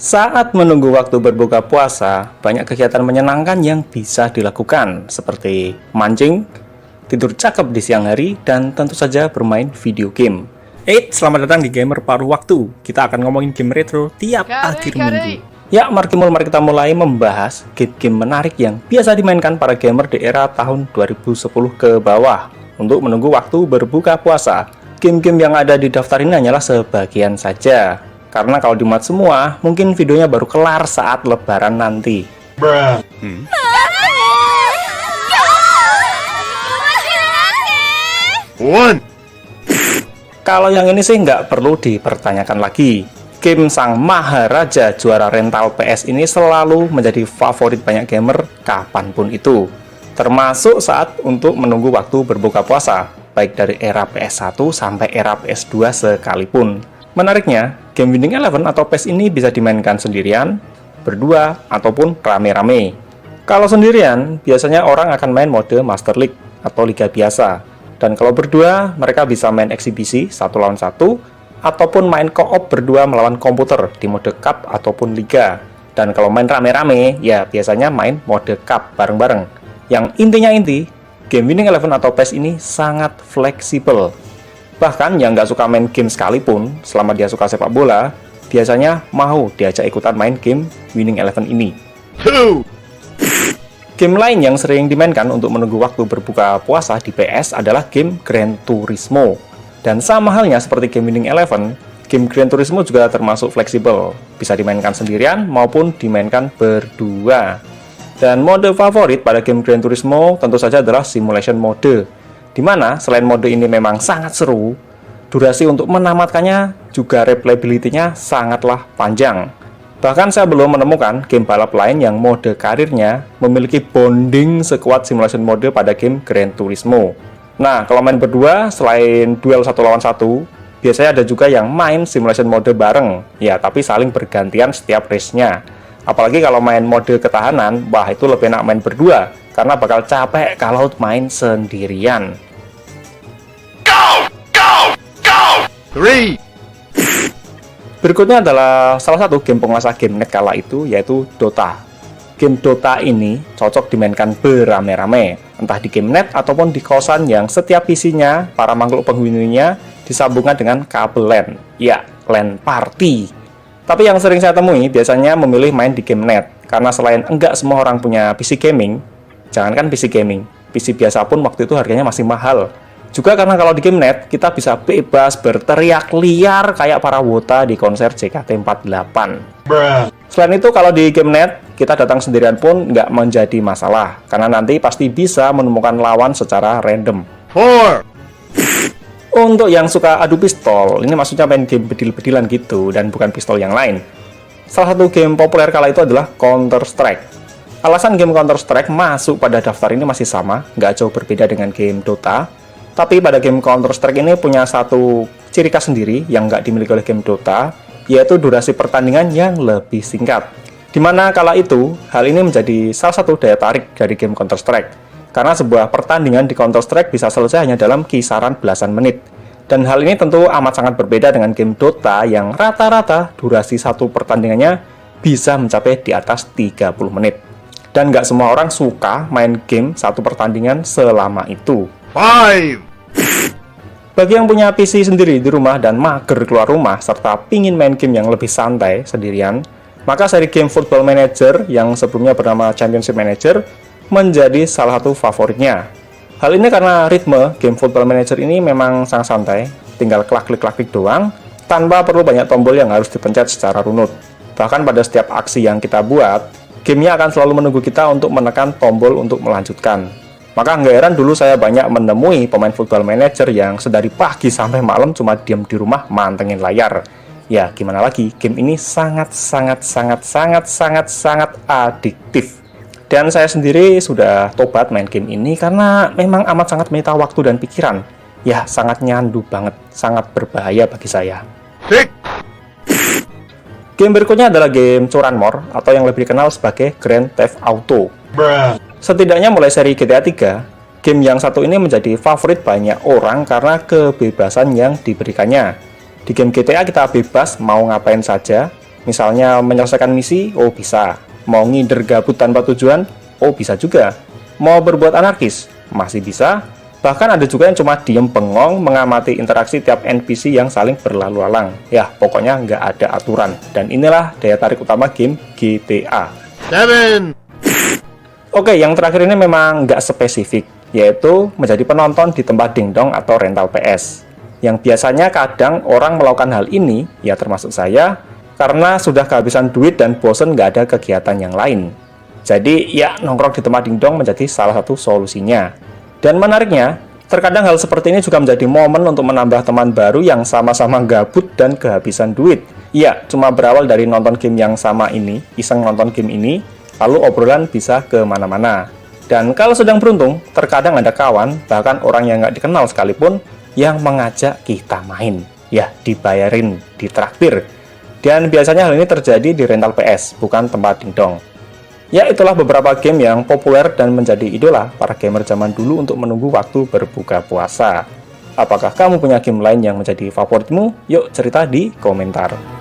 Saat menunggu waktu berbuka puasa, banyak kegiatan menyenangkan yang bisa dilakukan, seperti mancing, tidur cakep di siang hari, dan tentu saja bermain video game. Selamat datang di Gamer Paruh Waktu. Kita akan ngomongin game retro tiap akhir minggu. Ya, mari kita mulai membahas game-game menarik yang biasa dimainkan para gamer di era tahun 2010 ke bawah untuk menunggu waktu berbuka puasa. Game-game yang ada di daftar ini hanyalah sebagian saja. Karena kalau dimuat semua, mungkin videonya baru kelar saat lebaran nanti. Kalau yang ini sih nggak perlu dipertanyakan lagi. Game sang Maharaja juara rental PS ini selalu menjadi favorit banyak gamer kapanpun itu. Termasuk saat untuk menunggu waktu berbuka puasa, baik dari era PS1 sampai era PS2 sekalipun. Menariknya, game Winning Eleven atau PES ini bisa dimainkan sendirian, berdua, ataupun rame-rame. Kalau sendirian, biasanya orang akan main mode Master League atau Liga biasa. Dan kalau berdua, mereka bisa main eksibisi 1 lawan 1, ataupun main co-op berdua melawan komputer di mode Cup ataupun Liga. Dan kalau main rame-rame, ya biasanya main mode Cup bareng-bareng. Yang intinya game Winning Eleven atau PES ini sangat fleksibel. Bahkan yang nggak suka main game sekalipun, selama dia suka sepak bola, biasanya mau diajak ikutan main game Winning Eleven ini. Game lain yang sering dimainkan untuk menunggu waktu berbuka puasa di PS adalah game Gran Turismo. Dan sama halnya seperti game Winning Eleven, game Gran Turismo juga termasuk fleksibel, bisa dimainkan sendirian maupun dimainkan berdua. Dan mode favorit pada game Gran Turismo tentu saja adalah Simulation Mode, di mana selain mode ini memang sangat seru, durasi untuk menamatkannya juga replayability-nya sangatlah panjang. Bahkan saya belum menemukan game balap lain yang mode karirnya memiliki bonding sekuat Simulation Mode pada game Gran Turismo. Nah, kalau main berdua, selain duel 1 lawan 1, biasanya ada juga yang main Simulation Mode bareng, ya tapi saling bergantian setiap race-nya. Apalagi kalau main mode ketahanan, wah itu lebih enak main berdua, karena bakal capek kalau main sendirian. Go! 3. Berikutnya adalah salah satu game penguasa game net kala itu, yaitu Dota. Game Dota ini cocok dimainkan berame-rame, entah di game net ataupun di kosan yang setiap PC-nya, para makhluk penghuninya disambungkan dengan kabel LAN. Ya, LAN party. Tapi yang sering saya temui biasanya memilih main di game net, karena selain enggak semua orang punya PC gaming, jangankan PC gaming, PC biasa pun waktu itu harganya masih mahal. Juga karena kalau di game net, kita bisa bebas berteriak liar kayak para wota di konser JKT48. Selain itu, kalau di game net, kita datang sendirian pun nggak menjadi masalah, karena nanti pasti bisa menemukan lawan secara random. Untuk yang suka adu pistol, ini maksudnya main game bedil-bedilan gitu, dan bukan pistol yang lain. Salah satu game populer kala itu adalah Counter-Strike. Alasan game Counter-Strike masuk pada daftar ini masih sama, nggak jauh berbeda dengan game Dota. Tapi pada game Counter-Strike ini punya satu ciri khas sendiri yang nggak dimiliki oleh game Dota, yaitu durasi pertandingan yang lebih singkat. Dimana kala itu, hal ini menjadi salah satu daya tarik dari game Counter-Strike. Karena sebuah pertandingan di Counter-Strike bisa selesai hanya dalam kisaran belasan menit. Dan hal ini tentu amat sangat berbeda dengan game Dota yang rata-rata durasi satu pertandingannya bisa mencapai di atas 30 menit. Dan nggak semua orang suka main game satu pertandingan selama itu. 5. Bagi yang punya PC sendiri di rumah dan mager keluar rumah serta pingin main game yang lebih santai sendirian, maka seri game Football Manager yang sebelumnya bernama Championship Manager menjadi salah satu favoritnya. Hal ini karena ritme game Football Manager ini memang sangat santai, tinggal klik-klik doang, tanpa perlu banyak tombol yang harus dipencet secara runut. Bahkan pada setiap aksi yang kita buat, gamenya akan selalu menunggu kita untuk menekan tombol untuk melanjutkan. Maka nggak heran dulu saya banyak menemui pemain Football Manager yang sedari pagi sampai malam cuma diam di rumah mantengin layar. Ya, gimana lagi, game ini sangat adiktif. Dan saya sendiri sudah tobat main game ini karena memang amat sangat menyita waktu dan pikiran. Ya, sangat nyandu banget, sangat berbahaya bagi saya. Game berikutnya adalah game curanmor atau yang lebih dikenal sebagai Grand Theft Auto. Setidaknya mulai seri GTA 3, game yang satu ini menjadi favorit banyak orang karena kebebasan yang diberikannya. Di game GTA kita bebas mau ngapain saja, Misalnya menyelesaikan misi, oh bisa. Mau ngider gabut tanpa tujuan, oh bisa juga. Mau berbuat anarkis, masih bisa. Bahkan ada juga yang cuma diem bengong mengamati interaksi tiap NPC yang saling berlalu lalang. Ya, pokoknya nggak ada aturan. Dan inilah daya tarik utama game GTA. Oke, yang terakhir ini memang nggak spesifik, yaitu menjadi penonton di tempat dingdong atau rental PS. Yang biasanya kadang orang melakukan hal ini, ya termasuk saya, karena sudah kehabisan duit dan bosen nggak ada kegiatan yang lain. Jadi ya nongkrong di tempat dingdong menjadi salah satu solusinya. Dan menariknya, terkadang hal seperti ini juga menjadi momen untuk menambah teman baru yang sama-sama gabut dan kehabisan duit. Ya, cuma berawal dari nonton game yang sama ini, iseng nonton game ini, lalu obrolan bisa kemana-mana. Dan kalau sedang beruntung, terkadang ada kawan, bahkan orang yang nggak dikenal sekalipun, yang mengajak kita main. Ya, dibayarin, ditraktir. Dan biasanya hal ini terjadi di rental PS, bukan tempat dingdong. Ya, itulah beberapa game yang populer dan menjadi idola para gamer zaman dulu untuk menunggu waktu berbuka puasa. Apakah kamu punya game lain yang menjadi favoritmu? Yuk cerita di komentar.